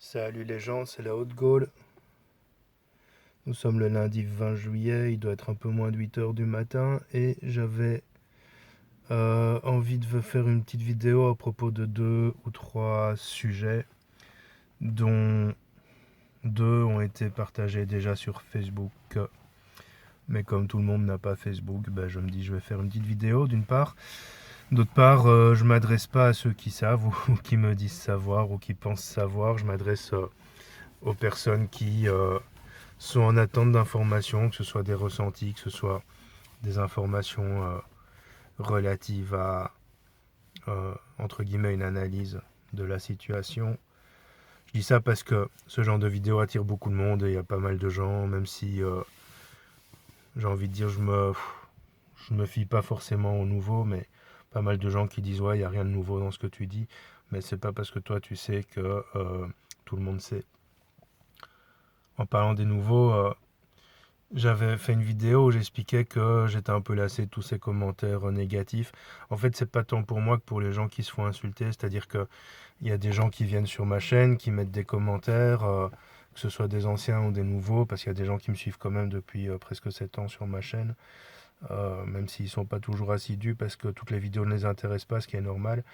Salut les gens, c'est la Haute-Gaule. Nous sommes le lundi 20 juillet, il doit être un peu moins de 8 heures du matin et j'avais envie de vous faire une petite vidéo à propos de deux ou trois sujets dont deux ont été partagés déjà sur Facebook. Mais comme tout le monde n'a pas Facebook, ben je me dis je vais faire une petite vidéo d'une part. D'autre part, je m'adresse pas à ceux qui savent ou qui me disent savoir ou qui pensent savoir. Je m'adresse aux personnes qui sont en attente d'informations, que ce soit des ressentis, que ce soit des informations relatives à, entre guillemets, une analyse de la situation. Je dis ça parce que ce genre de vidéo attire beaucoup de monde et il y a pas mal de gens, même si j'ai envie de dire, je me fie pas forcément au nouveau, mais pas mal de gens qui disent ouais, il n'y a rien de nouveau dans ce que tu dis, mais c'est pas parce que toi tu sais que tout le monde sait. En parlant des nouveaux, j'avais fait une vidéo où j'expliquais que j'étais un peu lassé de tous ces commentaires négatifs. En fait, c'est pas tant pour moi que pour les gens qui se font insulter. C'est-à-dire que il y a des gens qui viennent sur ma chaîne, qui mettent des commentaires, que ce soit des anciens ou des nouveaux, parce qu'il y a des gens qui me suivent quand même depuis presque 7 ans sur ma chaîne, même s'ils sont pas toujours assidus, parce que toutes les vidéos ne les intéressent pas, ce qui est normal.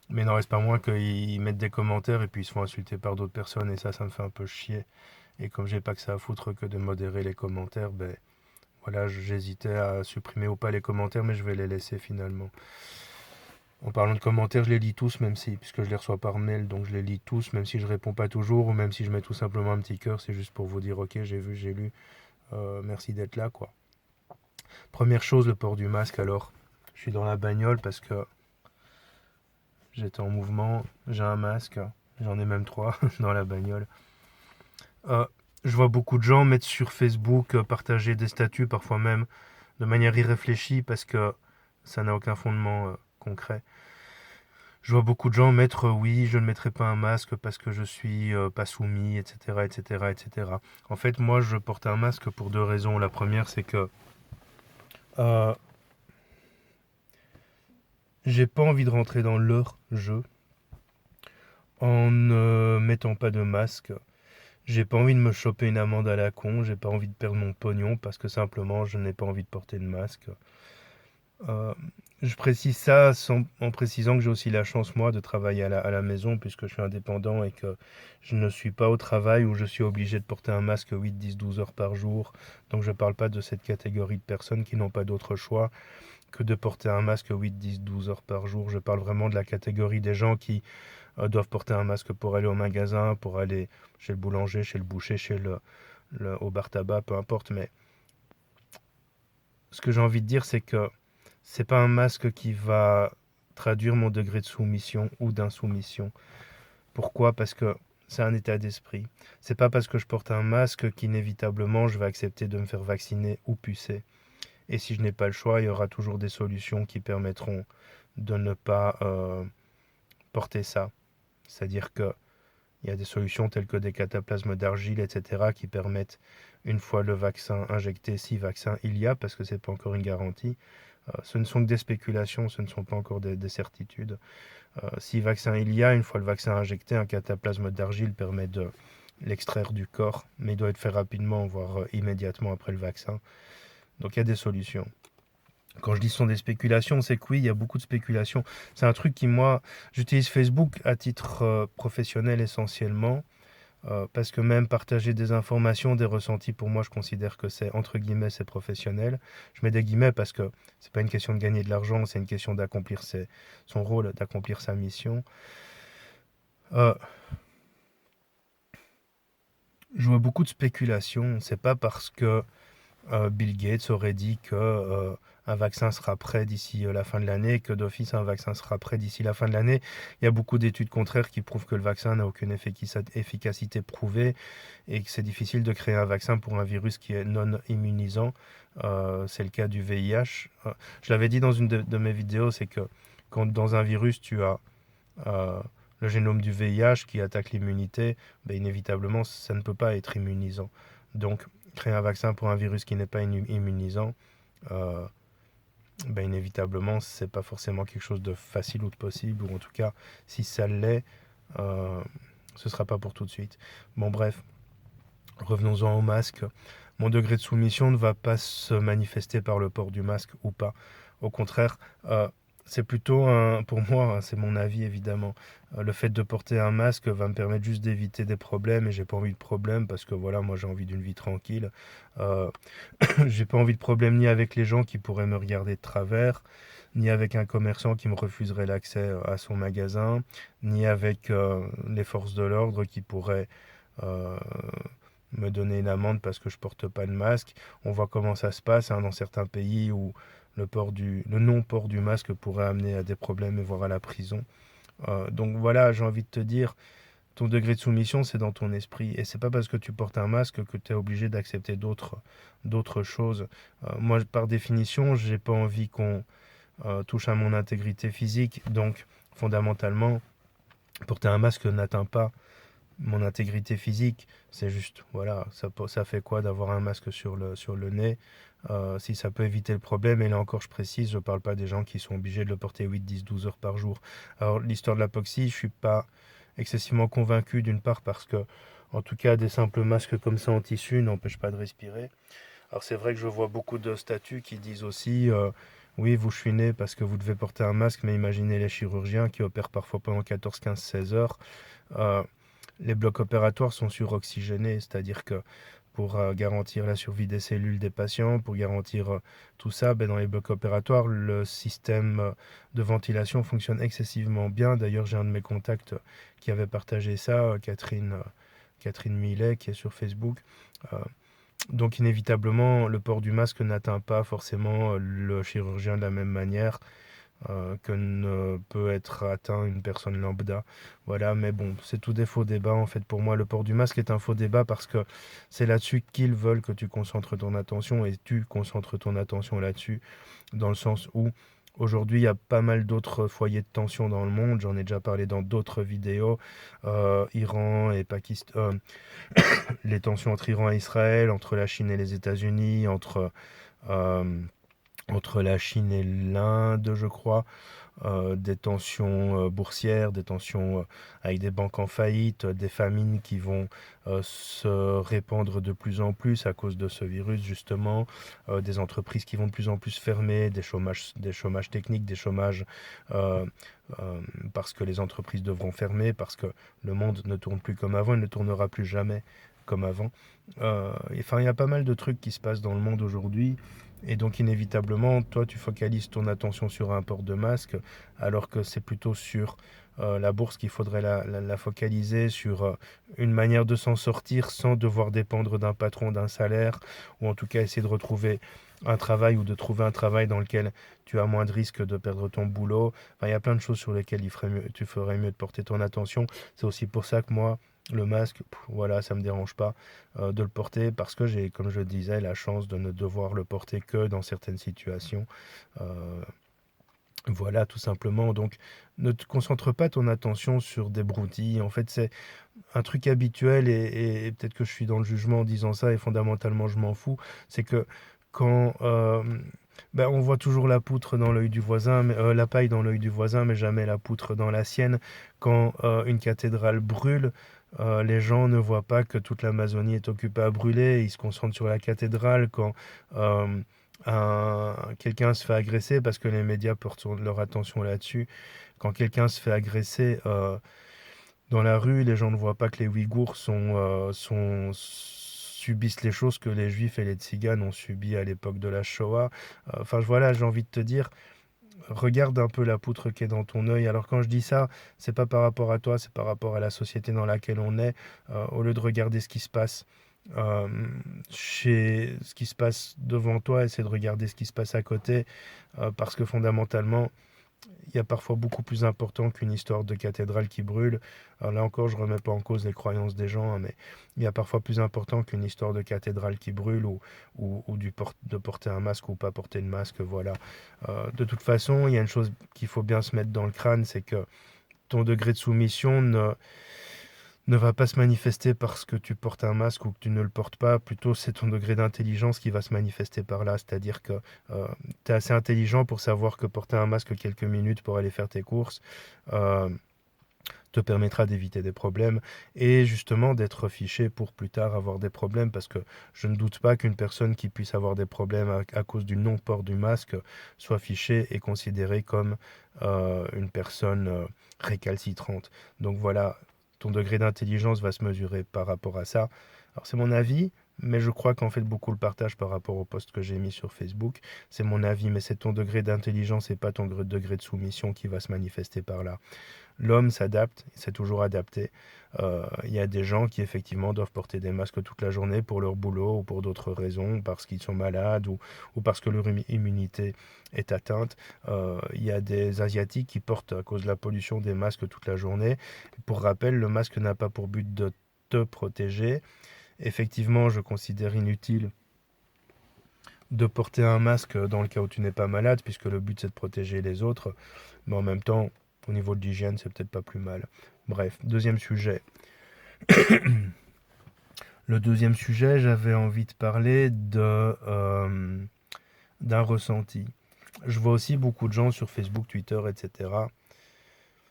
Mais il n'en reste pas moins qu'ils mettent des commentaires et puis ils se font insulter par d'autres personnes, et ça me fait un peu chier. Et comme j'ai pas que ça à foutre que de modérer les commentaires, ben voilà, j'hésitais à supprimer ou pas les commentaires, mais je vais les laisser finalement. En parlant de commentaires, je les lis tous, même si, puisque je les reçois par mail, donc je les lis tous, même si je réponds pas toujours, ou même si je mets tout simplement un petit cœur, c'est juste pour vous dire, ok, j'ai vu, j'ai lu, merci d'être là, quoi. Première chose, le port du masque, alors. Je suis dans la bagnole parce que j'étais en mouvement, j'ai un masque, j'en ai même trois dans la bagnole. Euh, je vois beaucoup de gens mettre sur Facebook, partager des statuts, parfois même de manière irréfléchie, parce que ça n'a aucun fondement concret. Je vois beaucoup de gens mettre oui, je ne mettrai pas un masque parce que je suis pas soumis, etc., etc., etc. En fait, moi, je porte un masque pour deux raisons. La première, c'est que euh, j'ai pas envie de rentrer dans leur jeu en ne mettant pas de masque. J'ai pas envie de me choper une amende à la con. J'ai pas envie de perdre mon pognon parce que simplement je n'ai pas envie de porter de masque. Euh, je précise ça en précisant que j'ai aussi la chance, moi, de travailler à la maison puisque je suis indépendant et que je ne suis pas au travail où je suis obligé de porter un masque 8, 10, 12 heures par jour. Donc je ne parle pas de cette catégorie de personnes qui n'ont pas d'autre choix que de porter un masque 8, 10, 12 heures par jour. Je parle vraiment de la catégorie des gens qui doivent porter un masque pour aller au magasin, pour aller chez le boulanger, chez le boucher, au bar tabac, peu importe. Mais ce que j'ai envie de dire, c'est que c'est pas un masque qui va traduire mon degré de soumission ou d'insoumission. Pourquoi? Parce que c'est un état d'esprit. C'est pas parce que je porte un masque qu'inévitablement je vais accepter de me faire vacciner ou pucer. Et si je n'ai pas le choix, il y aura toujours des solutions qui permettront de ne pas porter ça. C'est-à-dire que il y a des solutions telles que des cataplasmes d'argile, etc., qui permettent, une fois le vaccin injecté, si vaccin il y a, parce que c'est pas encore une garantie, ce ne sont que des spéculations, ce ne sont pas encore des certitudes. Si vaccin il y a, une fois le vaccin injecté, un cataplasme d'argile permet de l'extraire du corps, mais il doit être fait rapidement, voire immédiatement après le vaccin. Donc il y a des solutions. Quand je dis ce sont des spéculations, c'est que oui, il y a beaucoup de spéculations. C'est un truc qui, moi, j'utilise Facebook à titre professionnel essentiellement, parce que même partager des informations, des ressentis, pour moi, je considère que c'est, entre guillemets, c'est professionnel. Je mets des guillemets parce que c'est pas une question de gagner de l'argent, c'est une question d'accomplir son rôle, d'accomplir sa mission. Euh, je vois beaucoup de spéculations. C'est pas parce que Bill Gates aurait dit que un vaccin sera prêt d'ici la fin de l'année, que d'office un vaccin sera prêt d'ici la fin de l'année. Il y a beaucoup d'études contraires qui prouvent que le vaccin n'a aucune efficacité prouvée et que c'est difficile de créer un vaccin pour un virus qui est non immunisant. C'est le cas du VIH. Je l'avais dit dans une de mes vidéos, c'est que quand dans un virus tu as euh, le génome du VIH qui attaque l'immunité, ben, inévitablement ça ne peut pas être immunisant. Donc créer un vaccin pour un virus qui n'est pas immunisant, euh, ben, inévitablement c'est pas forcément quelque chose de facile ou de possible, ou en tout cas si ça l'est, euh, ce sera pas pour tout de suite. Bon bref, revenons-en au masque. Mon degré de soumission ne va pas se manifester par le port du masque ou pas. Au contraire, c'est plutôt pour moi, hein, c'est mon avis évidemment. Le fait de porter un masque va me permettre juste d'éviter des problèmes et j'ai pas envie de problèmes parce que voilà, moi j'ai envie d'une vie tranquille. Euh, j'ai pas envie de problème ni avec les gens qui pourraient me regarder de travers, ni avec un commerçant qui me refuserait l'accès à son magasin, ni avec les forces de l'ordre qui pourraient euh, me donner une amende parce que je porte pas de masque. On voit comment ça se passe hein, dans certains pays où le non-port du masque pourrait amener à des problèmes et voire à la prison. Donc voilà, j'ai envie de te dire, ton degré de soumission, c'est dans ton esprit. Et c'est pas parce que tu portes un masque que tu es obligé d'accepter d'autres choses. Moi, par définition, j'ai pas envie qu'on touche à mon intégrité physique. Donc, fondamentalement, porter un masque n'atteint pas mon intégrité physique. C'est juste, voilà, ça fait quoi d'avoir un masque sur le nez si ça peut éviter le problème, et là encore je précise, je parle pas des gens qui sont obligés de le porter 8, 10, 12 heures par jour. Alors l'histoire de l'apoxie, je suis pas excessivement convaincu d'une part parce que, en tout cas, des simples masques comme ça en tissu n'empêchent pas de respirer. Alors c'est vrai que je vois beaucoup de statuts qui disent aussi, oui, vous chouinez parce que vous devez porter un masque, mais imaginez les chirurgiens qui opèrent parfois pendant 14, 15, 16 heures. Euh, les blocs opératoires sont suroxygénés, c'est-à-dire que pour garantir la survie des cellules des patients, pour garantir tout ça, ben, dans les blocs opératoires, le système de ventilation fonctionne excessivement bien. D'ailleurs, j'ai un de mes contacts qui avait partagé ça, Catherine Millet, qui est sur Facebook. Euh, donc inévitablement, le port du masque n'atteint pas forcément le chirurgien de la même manière que ne peut être atteint une personne lambda. Voilà, mais bon, c'est tout des faux débats. En fait, pour moi, le port du masque est un faux débat parce que c'est là-dessus qu'ils veulent que tu concentres ton attention et tu concentres ton attention là-dessus, dans le sens où aujourd'hui, il y a pas mal d'autres foyers de tension dans le monde. J'en ai déjà parlé dans d'autres vidéos. Iran et Pakistan, les tensions entre Iran et Israël, entre la Chine et les États-Unis, euh, entre la Chine et l'Inde, je crois, des tensions boursières, des tensions avec des banques en faillite, des famines qui vont se répandre de plus en plus à cause de ce virus, justement, des entreprises qui vont de plus en plus fermer, des chômages techniques, des chômages euh, euh, parce que les entreprises devront fermer, parce que le monde ne tourne plus comme avant, il ne tournera plus jamais comme avant. Enfin, il y a pas mal de trucs qui se passent dans le monde aujourd'hui. Et donc inévitablement, toi, tu focalises ton attention sur un port de masque, alors que c'est plutôt sur la bourse qu'il faudrait la focaliser, sur une manière de s'en sortir sans devoir dépendre d'un patron, d'un salaire, ou en tout cas essayer de retrouver un travail ou de trouver un travail dans lequel tu as moins de risques de perdre ton boulot. Enfin, il y a plein de choses sur lesquelles tu ferais mieux de porter ton attention. C'est aussi pour ça que moi, le masque, voilà, ça me dérange pas de le porter parce que j'ai, comme je le disais, la chance de ne devoir le porter que dans certaines situations. Euh, voilà, tout simplement. Donc, ne te concentre pas ton attention sur des broutilles. En fait, c'est un truc habituel et peut-être que je suis dans le jugement en disant ça et fondamentalement, je m'en fous. C'est que quand ben, on voit toujours la poutre dans l'œil du voisin, la paille dans l'œil du voisin, mais jamais la poutre dans la sienne. Quand une cathédrale brûle, les gens ne voient pas que toute l'Amazonie est occupée à brûler. Ils se concentrent sur la cathédrale. Quand euh, quelqu'un se fait agresser, parce que les médias portent leur attention là-dessus, quand quelqu'un se fait agresser dans la rue, les gens ne voient pas que les Ouïghours subissent les choses que les Juifs et les Tziganes ont subies à l'époque de la Shoah. Enfin, voilà, j'ai envie de te dire, regarde un peu la poutre qui est dans ton œil. Alors quand je dis ça, c'est pas par rapport à toi, c'est par rapport à la société dans laquelle on est. Au lieu de regarder ce qui se passe euh, ce qui se passe devant toi, essaie de regarder ce qui se passe à côté, parce que fondamentalement, il y a parfois beaucoup plus important qu'une histoire de cathédrale qui brûle. Alors là encore, je ne remets pas en cause les croyances des gens, hein, mais il y a parfois plus important qu'une histoire de cathédrale qui brûle ou de porter un masque ou pas porter de masque. Voilà. De toute façon, il y a une chose qu'il faut bien se mettre dans le crâne, c'est que ton degré de soumission ne va pas se manifester parce que tu portes un masque ou que tu ne le portes pas. Plutôt, c'est ton degré d'intelligence qui va se manifester par là. C'est-à-dire que tu es assez intelligent pour savoir que porter un masque quelques minutes pour aller faire tes courses, euh, te permettra d'éviter des problèmes et justement d'être fiché pour plus tard avoir des problèmes parce que je ne doute pas qu'une personne qui puisse avoir des problèmes à cause du non-port du masque soit fichée et considérée comme une personne récalcitrante. Donc voilà, ton degré d'intelligence va se mesurer par rapport à ça. Alors c'est mon avis, mais je crois qu'en fait beaucoup le partagent par rapport au post que j'ai mis sur Facebook. C'est mon avis, mais c'est ton degré d'intelligence et pas ton degré de soumission qui va se manifester par là. L'homme s'adapte, il s'est toujours adapté. Il y a des gens qui effectivement doivent porter des masques toute la journée pour leur boulot ou pour d'autres raisons, parce qu'ils sont malades ou parce que leur immunité est atteinte. Il y a des Asiatiques qui portent à cause de la pollution des masques toute la journée. Pour rappel, le masque n'a pas pour but de te protéger. Effectivement, je considère inutile de porter un masque dans le cas où tu n'es pas malade, puisque le but c'est de protéger les autres, mais en même temps, au niveau de l'hygiène, c'est peut-être pas plus mal. Bref, deuxième sujet. Le deuxième sujet, j'avais envie de parler d'un ressenti. Je vois aussi beaucoup de gens sur Facebook, Twitter, etc.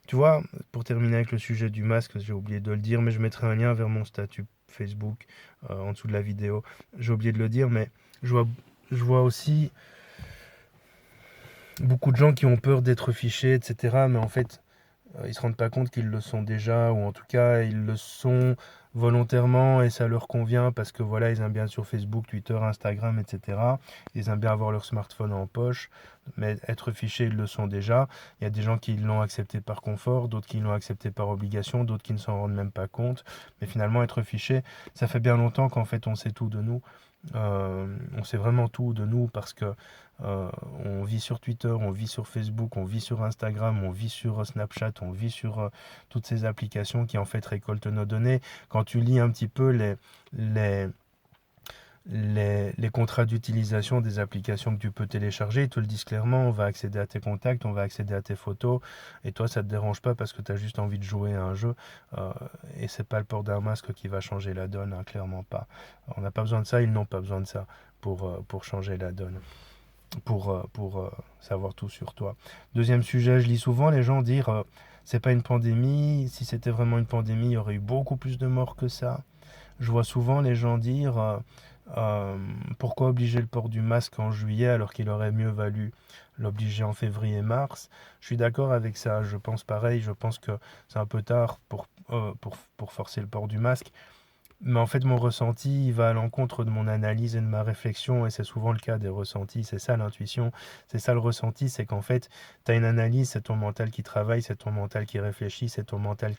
Tu vois, pour terminer avec le sujet du masque, j'ai oublié de le dire, mais je mettrai un lien vers mon statut Facebook en dessous de la vidéo. J'ai oublié de le dire, mais je vois, je vois aussi beaucoup de gens qui ont peur d'être fichés, etc. Mais en fait, ils se rendent pas compte qu'ils le sont déjà, ou en tout cas, ils le sont volontairement et ça leur convient parce que voilà, ils aiment bien sur Facebook, Twitter, Instagram, etc. Ils aiment bien avoir leur smartphone en poche, mais être fichés, ils le sont déjà. Il y a des gens qui l'ont accepté par confort, d'autres qui l'ont accepté par obligation, d'autres qui ne s'en rendent même pas compte. Mais finalement, être fiché, ça fait bien longtemps qu'en fait, on sait tout de nous. On sait vraiment tout de nous parce que on vit sur Twitter, on vit sur Facebook, on vit sur Instagram, on vit sur Snapchat, on vit sur toutes ces applications qui en fait récoltent nos données. Quand tu lis un petit peu les, les contrats d'utilisation des applications que tu peux télécharger, ils te le disent clairement, on va accéder à tes contacts, on va accéder à tes photos, et toi ça te dérange pas parce que tu as juste envie de jouer à un jeu, euh, et c'est pas le port d'un masque qui va changer la donne, hein, clairement pas. On n'a pas besoin de ça, ils n'ont pas besoin de ça pour changer la donne, pour savoir tout sur toi. Deuxième sujet, je lis souvent les gens dire c'est pas une pandémie, si c'était vraiment une pandémie, il y aurait eu beaucoup plus de morts que ça. Je vois souvent les gens dire euh, pourquoi obliger le port du masque en juillet alors qu'il aurait mieux valu l'obliger en février-mars. Je suis d'accord avec ça, je pense pareil, je pense que c'est un peu tard pour forcer le port du masque. Mais en fait, mon ressenti, il va à l'encontre de mon analyse et de ma réflexion, et c'est souvent le cas des ressentis. C'est ça l'intuition, c'est ça le ressenti, c'est qu'en fait, tu as une analyse, c'est ton mental qui travaille, c'est ton mental qui réfléchit, c'est ton mental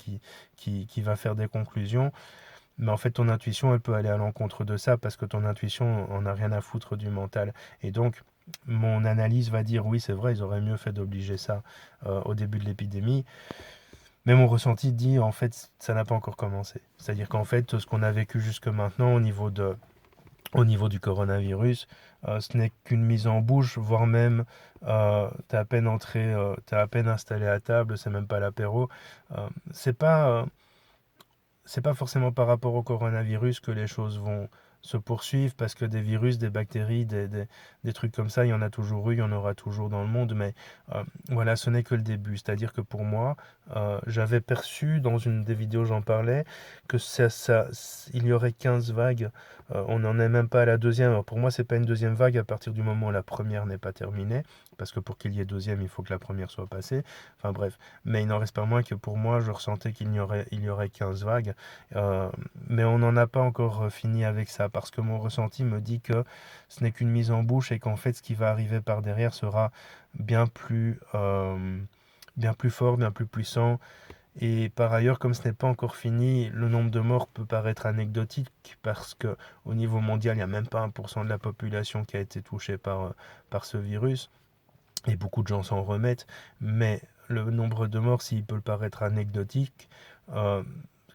qui va faire des conclusions. Mais en fait, ton intuition, elle peut aller à l'encontre de ça parce que ton intuition en a rien à foutre du mental. Et donc, mon analyse va dire oui, c'est vrai, ils auraient mieux fait d'obliger ça au début de l'épidémie. Mais mon ressenti dit en fait, ça n'a pas encore commencé. C'est-à-dire qu'en fait, ce qu'on a vécu jusque maintenant au niveau du coronavirus, ce n'est qu'une mise en bouche, voire même t'es à peine entré, t'es à peine installé à table, c'est même pas l'apéro. C'est pas c'est pas forcément par rapport au coronavirus que les choses vont se poursuivre, parce que des virus, des bactéries, des trucs comme ça, il y en a toujours eu, il y en aura toujours dans le monde, mais voilà, ce n'est que le début. C'est-à-dire que pour moi, j'avais perçu, dans une des vidéos j'en parlais, que il y aurait 15 vagues. On n'en est même pas à la deuxième. Alors pour moi, c'est pas une deuxième vague à partir du moment où la première n'est pas terminée, parce que pour qu'il y ait deuxième, il faut que la première soit passée. Enfin bref, mais il n'en reste pas moins que pour moi, je ressentais il y aurait 15 vagues. Euh, mais on n'en a pas encore fini avec ça, parce que mon ressenti me dit que ce n'est qu'une mise en bouche et qu'en fait, ce qui va arriver par derrière sera bien bien plus fort, bien plus puissant. Et par ailleurs, comme ce n'est pas encore fini, le nombre de morts peut paraître anecdotique parce que au niveau mondial, il n'y a même pas 1% de la population qui a été touchée par ce virus. Et beaucoup de gens s'en remettent. Mais le nombre de morts, s'il peut paraître anecdotique, euh,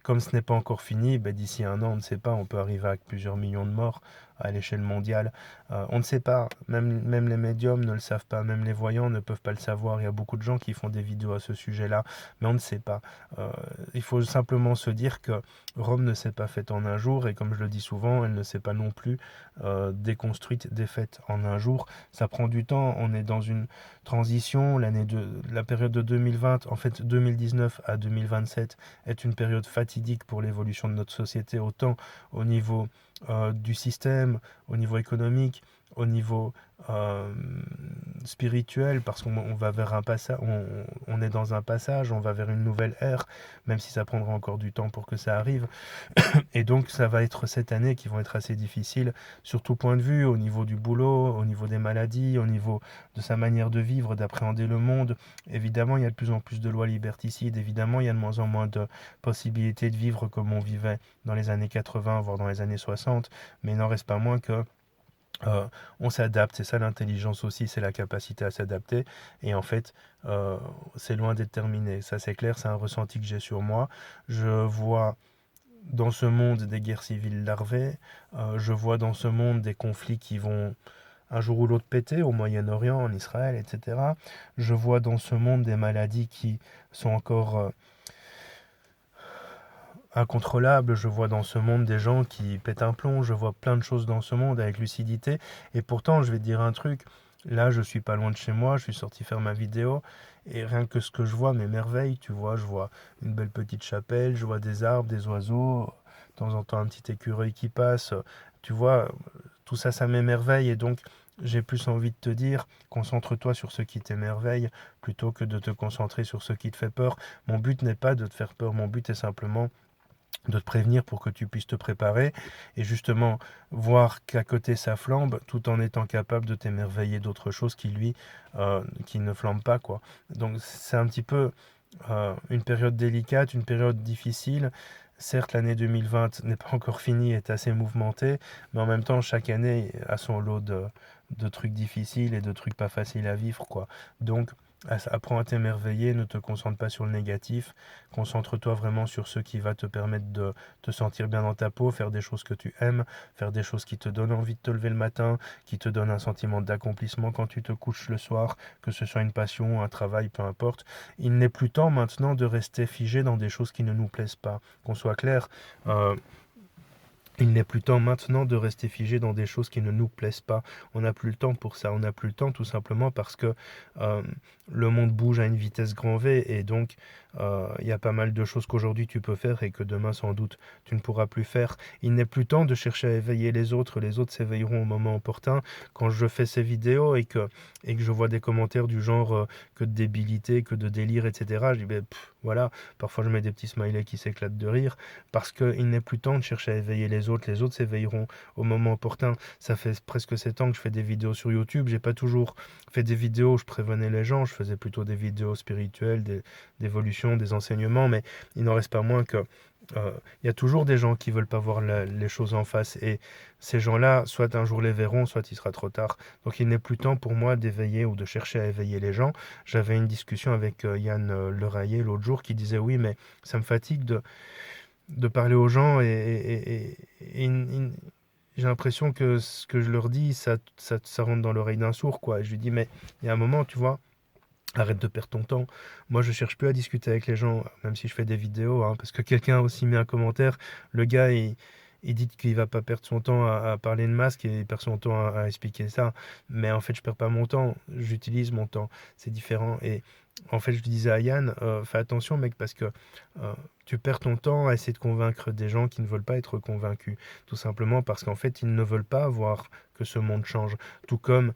comme ce n'est pas encore fini, ben, d'ici un an, on ne sait pas, on peut arriver à plusieurs millions de morts à l'échelle mondiale. On ne sait pas, même les médiums ne le savent pas, même les voyants ne peuvent pas le savoir. Il y a beaucoup de gens qui font des vidéos à ce sujet-là, mais on ne sait pas. Euh, il faut simplement se dire que Rome ne s'est pas faite en un jour, et comme je le dis souvent, elle ne s'est pas non plus déconstruite, défaite en un jour. Ça prend du temps, on est dans une transition, la période de 2020, en fait 2019 à 2027 est une période fatidique pour l'évolution de notre société, autant au niveau du système, au niveau économique, au niveau euh, spirituel, parce qu'on va vers un passage, on est dans un passage, on va vers une nouvelle ère, même si ça prendra encore du temps pour que ça arrive. Et donc ça va être cette année qui vont être assez difficiles sur tout point de vue, au niveau du boulot, au niveau des maladies, au niveau de sa manière de vivre, d'appréhender le monde. Évidemment, il y a de plus en plus de lois liberticides, évidemment, il y a de moins en moins de possibilités de vivre comme on vivait dans les années 80, voire dans les années 60, mais il n'en reste pas moins que euh, on s'adapte, c'est ça l'intelligence aussi, c'est la capacité à s'adapter. Et en fait, euh, c'est loin d'être terminé. Ça, c'est clair, c'est un ressenti que j'ai sur moi. Je vois dans ce monde des guerres civiles larvées, je vois dans ce monde des conflits qui vont un jour ou l'autre péter au Moyen-Orient, en Israël, etc. Je vois dans ce monde des maladies qui sont encore incontrôlables. Je vois dans ce monde des gens qui pètent un plomb. Je vois plein de choses dans ce monde avec lucidité. Et pourtant, je vais te dire un truc. Là, je suis pas loin de chez moi. Je suis sorti faire ma vidéo. Et rien que ce que je vois m'émerveille. Tu vois, je vois une belle petite chapelle. Je vois des arbres, des oiseaux. De temps en temps, un petit écureuil qui passe. Tu vois, tout ça, ça m'émerveille. Et donc, j'ai plus envie de te dire, concentre-toi sur ce qui t'émerveille plutôt que de te concentrer sur ce qui te fait peur. Mon but n'est pas de te faire peur. Mon but est simplement de te prévenir pour que tu puisses te préparer et justement voir qu'à côté ça flambe tout en étant capable de t'émerveiller d'autres choses qui lui qui ne flambent pas quoi. Donc c'est un petit peu une période délicate, une période difficile. Certes, l'année 2020 n'est pas encore finie, est assez mouvementée, mais en même temps, chaque année a son lot de trucs difficiles et de trucs pas faciles à vivre, quoi. Donc, apprends à t'émerveiller, ne te concentre pas sur le négatif, concentre-toi vraiment sur ce qui va te permettre de te sentir bien dans ta peau, faire des choses que tu aimes, faire des choses qui te donnent envie de te lever le matin, qui te donnent un sentiment d'accomplissement quand tu te couches le soir, que ce soit une passion, un travail, peu importe. Il n'est plus temps maintenant de rester figé dans des choses qui ne nous plaisent pas. Qu'on soit clair, euh, il n'est plus temps maintenant de rester figé dans des choses qui ne nous plaisent pas. On n'a plus le temps pour ça. On n'a plus le temps tout simplement parce que euh, le monde bouge à une vitesse grand V et donc il y a pas mal de choses qu'aujourd'hui tu peux faire et que demain sans doute tu ne pourras plus faire. Il n'est plus temps de chercher à éveiller les autres s'éveilleront au moment opportun. Quand je fais ces vidéos et que je vois des commentaires du genre que de débilité, que de délire, etc., je dis ben, voilà, parfois je mets des petits smileys qui s'éclatent de rire parce qu'il n'est plus temps de chercher à éveiller les autres s'éveilleront au moment opportun. Ça fait presque 7 ans que je fais des vidéos sur YouTube, j'ai pas toujours fait des vidéos où je prévenais les gens, je faisais plutôt des vidéos spirituelles, d'évolution, des enseignements, mais il n'en reste pas moins que il y a toujours des gens qui veulent pas voir les choses en face et ces gens-là, soit un jour les verront, soit il sera trop tard. Donc il n'est plus temps pour moi d'éveiller ou de chercher à éveiller les gens. J'avais une discussion avec Yann Leraillé l'autre jour qui disait oui, mais ça me fatigue de parler aux gens j'ai l'impression que ce que je leur dis, ça rentre dans l'oreille d'un sourd, quoi. Et je lui dis, mais il y a un moment, tu vois, arrête de perdre ton temps. Moi, je cherche plus à discuter avec les gens, même si je fais des vidéos, hein, parce que quelqu'un a aussi mis un commentaire. Le gars, il dit qu'il va pas perdre son temps à parler de masque et il perd son temps à expliquer ça. Mais en fait, je perds pas mon temps. J'utilise mon temps. C'est différent. Et en fait, je lui disais à Yann, fais attention, mec, parce que tu perds ton temps à essayer de convaincre des gens qui ne veulent pas être convaincus. Tout simplement parce qu'en fait, ils ne veulent pas voir que ce monde change. Tout comme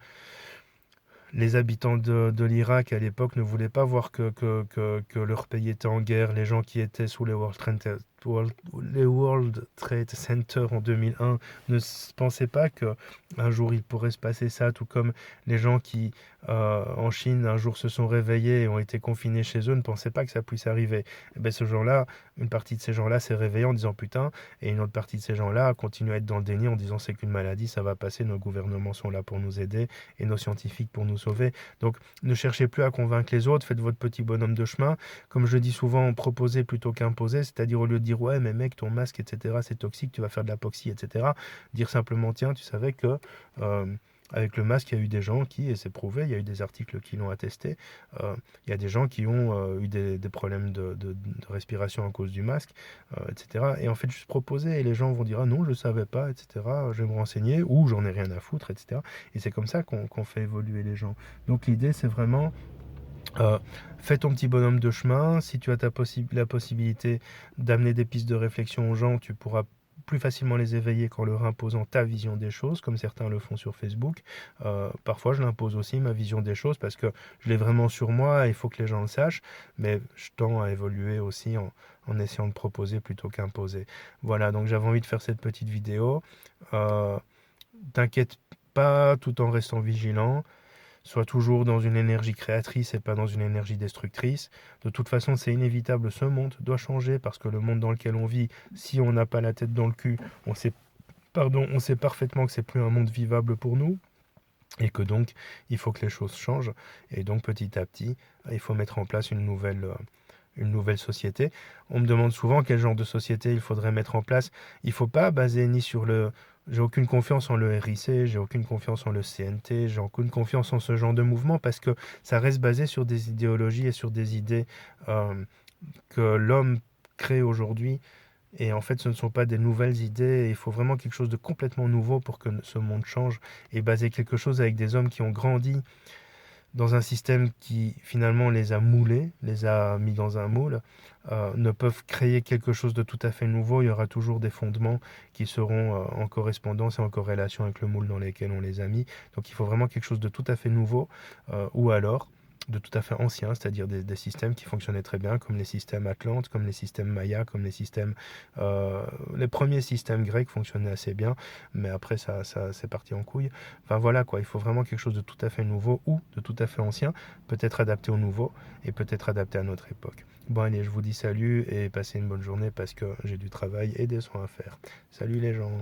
les habitants de l'Irak à l'époque ne voulaient pas voir que leur pays était en guerre. Les gens qui étaient sous les World Trade Center en 2001 ne pensaient pas qu'un jour il pourrait se passer ça, tout comme les gens qui en Chine un jour se sont réveillés et ont été confinés chez eux ne pensaient pas que ça puisse arriver. Et ben ce jour-là, une partie de ces gens-là s'est réveillée en disant putain, et une autre partie de ces gens-là a continué à être dans le déni en disant c'est qu'une maladie, ça va passer, nos gouvernements sont là pour nous aider et nos scientifiques pour nous sauver. Donc ne cherchez plus à convaincre les autres, faites votre petit bonhomme de chemin. Comme je dis souvent, proposez plutôt qu'imposer, c'est-à-dire au lieu de dire ouais mais mec ton masque etc c'est toxique, tu vas faire de l'apoxie etc. Dire simplement tiens tu savais que avec le masque, il y a eu des gens qui, et c'est prouvé, il y a eu des articles qui l'ont attesté, il y a des gens qui ont eu des problèmes de respiration à cause du masque, etc. Et en fait, juste proposer, et les gens vont dire ah non, je ne savais pas, etc. Je vais me renseigner, ou j'en ai rien à foutre, etc. Et c'est comme ça qu'on fait évoluer les gens. Donc l'idée, c'est vraiment fais ton petit bonhomme de chemin. Si tu as la possibilité d'amener des pistes de réflexion aux gens, tu pourras plus facilement les éveiller qu'en leur imposant ta vision des choses, comme certains le font sur Facebook. Parfois, je l'impose aussi, ma vision des choses, parce que je l'ai vraiment sur moi, et il faut que les gens le sachent, mais je tends à évoluer aussi en essayant de proposer plutôt qu'imposer. Voilà, donc j'avais envie de faire cette petite vidéo. T'inquiète pas, tout en restant vigilant. Sois toujours dans une énergie créatrice et pas dans une énergie destructrice. De toute façon, c'est inévitable, ce monde doit changer parce que le monde dans lequel on vit, si on n'a pas la tête dans le cul, on sait parfaitement que c'est plus un monde vivable pour nous et que donc il faut que les choses changent. Et donc petit à petit, il faut mettre en place une nouvelle société. On me demande souvent quel genre de société il faudrait mettre en place. Il ne faut pas baser ni sur le... J'ai aucune confiance en le RIC, j'ai aucune confiance en le CNT, j'ai aucune confiance en ce genre de mouvement parce que ça reste basé sur des idéologies et sur des idées que l'homme crée aujourd'hui. Et en fait, ce ne sont pas des nouvelles idées. Il faut vraiment quelque chose de complètement nouveau pour que ce monde change et baser quelque chose avec des hommes qui ont grandi dans un système qui finalement les a moulés, les a mis dans un moule, ne peuvent créer quelque chose de tout à fait nouveau. Il y aura toujours des fondements qui seront en correspondance et en corrélation avec le moule dans lequel on les a mis. Donc il faut vraiment quelque chose de tout à fait nouveau, ou alors de tout à fait ancien, c'est-à-dire des systèmes qui fonctionnaient très bien, comme les systèmes Atlantes, comme les systèmes Mayas, comme les systèmes... les premiers systèmes grecs fonctionnaient assez bien, mais après ça c'est parti en couille. Enfin voilà quoi, il faut vraiment quelque chose de tout à fait nouveau ou de tout à fait ancien, peut-être adapté au nouveau et peut-être adapté à notre époque. Bon allez, je vous dis salut et passez une bonne journée parce que j'ai du travail et des soins à faire. Salut les gens.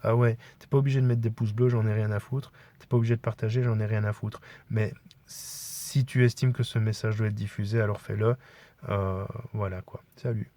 Ah ouais, t'es pas obligé de mettre des pouces bleus, j'en ai rien à foutre. T'es pas obligé de partager, j'en ai rien à foutre. Mais si tu estimes que ce message doit être diffusé, alors fais-le. Voilà quoi. Salut.